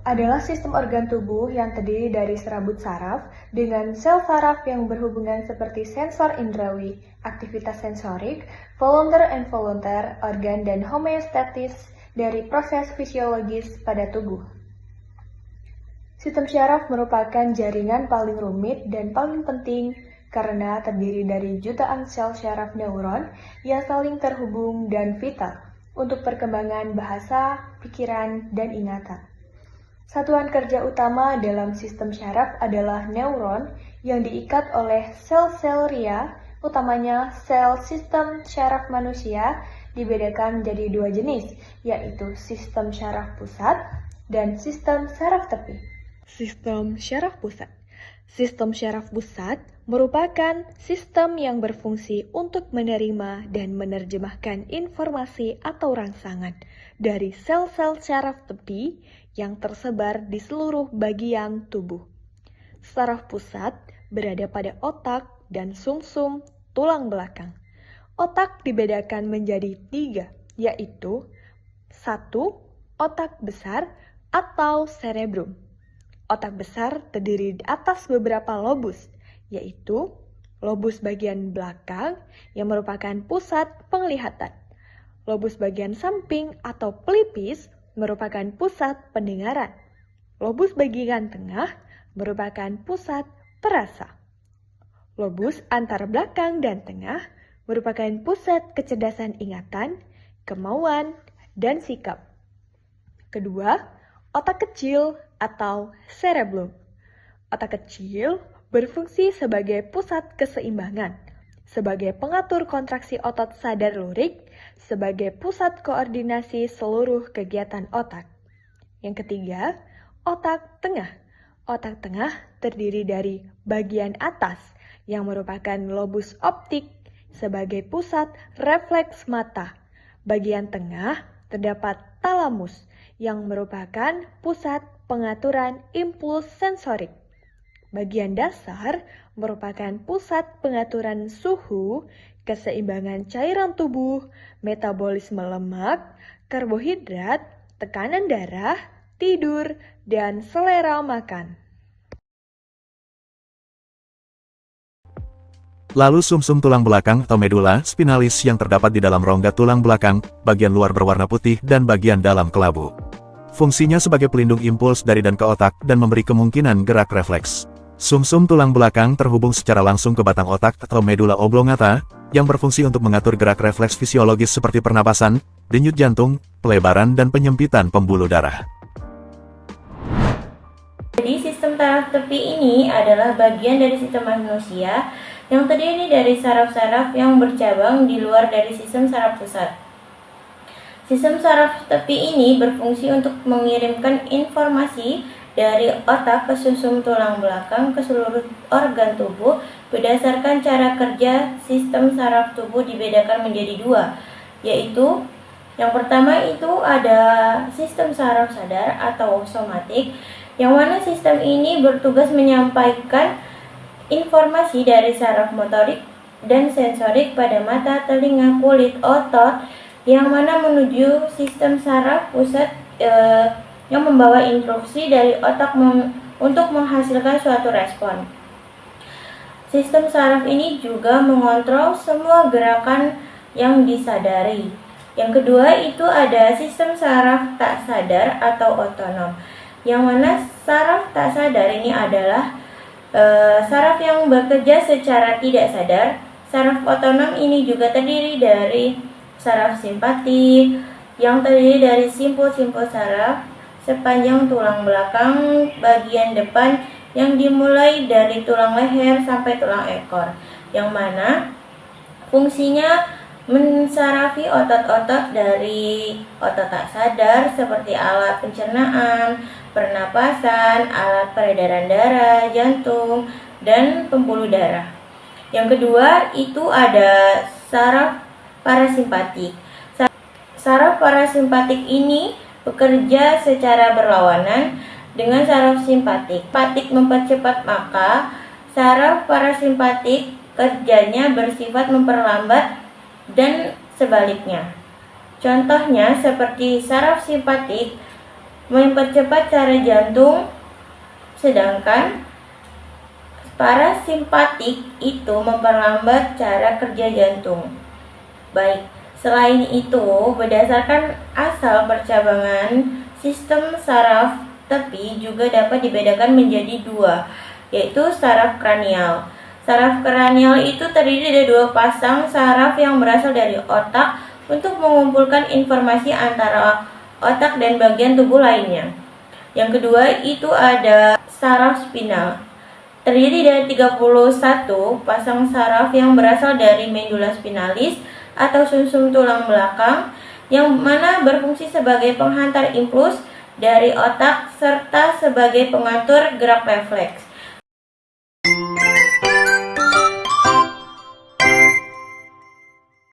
adalah sistem organ tubuh yang terdiri dari serabut saraf dengan sel saraf yang berhubungan seperti sensor indrawi, aktivitas sensorik, volunteer and volunteer, organ dan homeostatis dari proses fisiologis pada tubuh. Sistem syaraf merupakan jaringan paling rumit dan paling penting karena terdiri dari jutaan sel syaraf neuron yang saling terhubung dan vital untuk perkembangan bahasa, pikiran, dan ingatan. Satuan kerja utama dalam sistem syaraf adalah neuron yang diikat oleh sel-sel ria, utamanya sel sistem syaraf manusia, dibedakan menjadi dua jenis, yaitu sistem syaraf pusat dan sistem syaraf tepi. Sistem syaraf pusat. Sistem syaraf pusat merupakan sistem yang berfungsi untuk menerima dan menerjemahkan informasi atau rangsangan dari sel-sel syaraf tepi yang tersebar di seluruh bagian tubuh. Saraf pusat berada pada otak dan sumsum tulang belakang. Otak dibedakan menjadi 3, yaitu 1. Otak besar atau cerebrum. Otak besar terdiri atas beberapa lobus, yaitu lobus bagian belakang yang merupakan pusat penglihatan. Lobus bagian samping atau pelipis merupakan pusat pendengaran. Lobus bagian tengah merupakan pusat perasa. Lobus antar belakang dan tengah merupakan pusat kecerdasan ingatan, kemauan, dan sikap. Kedua, otak kecil atau cerebellum. Otak kecil berfungsi sebagai pusat keseimbangan, sebagai pengatur kontraksi otot sadar lurik, sebagai pusat koordinasi seluruh kegiatan otak. Yang ketiga, otak tengah. Otak tengah terdiri dari bagian atas yang merupakan lobus optik sebagai pusat refleks mata. Bagian tengah terdapat talamus yang merupakan pusat pengaturan impuls sensorik. Bagian dasar merupakan pusat pengaturan suhu, keseimbangan cairan tubuh, metabolisme lemak, karbohidrat, tekanan darah, tidur, dan selera makan. Lalu sumsum tulang belakang atau medula spinalis yang terdapat di dalam rongga tulang belakang, bagian luar berwarna putih dan bagian dalam kelabu. Fungsinya sebagai pelindung impuls dari dan ke otak dan memberi kemungkinan gerak refleks. Sumsum tulang belakang terhubung secara langsung ke batang otak atau medula oblongata, yang berfungsi untuk mengatur gerak refleks fisiologis seperti pernapasan, denyut jantung, pelebaran dan penyempitan pembuluh darah. Jadi sistem saraf tepi ini adalah bagian dari sistem manusia yang terdiri dari saraf-saraf yang bercabang di luar dari sistem saraf pusat. Sistem saraf tepi ini berfungsi untuk mengirimkan informasi dari otak ke sumsum tulang belakang ke seluruh organ tubuh. Berdasarkan cara kerja, sistem saraf tubuh dibedakan menjadi 2, yaitu yang pertama itu ada sistem saraf sadar atau somatik, yang mana sistem ini bertugas menyampaikan informasi dari saraf motorik dan sensorik pada mata, telinga, kulit, otot, yang mana menuju sistem saraf pusat yang membawa instruksi dari otak untuk menghasilkan suatu respon. Sistem saraf ini juga mengontrol semua gerakan yang disadari. Yang kedua itu ada sistem saraf tak sadar atau otonom, yang mana saraf tak sadar ini adalah saraf yang bekerja secara tidak sadar. Saraf otonom ini juga terdiri dari saraf simpatik, yang terdiri dari simpul-simpul saraf sepanjang tulang belakang bagian depan yang dimulai dari tulang leher sampai tulang ekor, yang mana fungsinya mensarafi otot-otot dari otot tak sadar seperti alat pencernaan, pernapasan, alat peredaran darah, jantung, dan pembuluh darah. Yang kedua itu ada saraf parasimpatik. Saraf parasimpatik ini bekerja secara berlawanan dengan saraf simpatik. Simpatik mempercepat, maka saraf parasimpatik kerjanya bersifat memperlambat dan sebaliknya. Contohnya seperti saraf simpatik mempercepat cara jantung, sedangkan parasimpatik itu memperlambat cara kerja jantung. Baik, selain itu, berdasarkan asal percabangan, sistem saraf tepi juga dapat dibedakan menjadi dua, yaitu saraf kranial. Saraf kranial itu terdiri dari dua pasang saraf yang berasal dari otak untuk mengumpulkan informasi antara otak dan bagian tubuh lainnya. Yang kedua itu ada saraf spinal. Terdiri dari 31 pasang saraf yang berasal dari medula spinalis atau sumsum tulang belakang yang mana berfungsi sebagai penghantar impuls dari otak serta sebagai pengatur gerak refleks.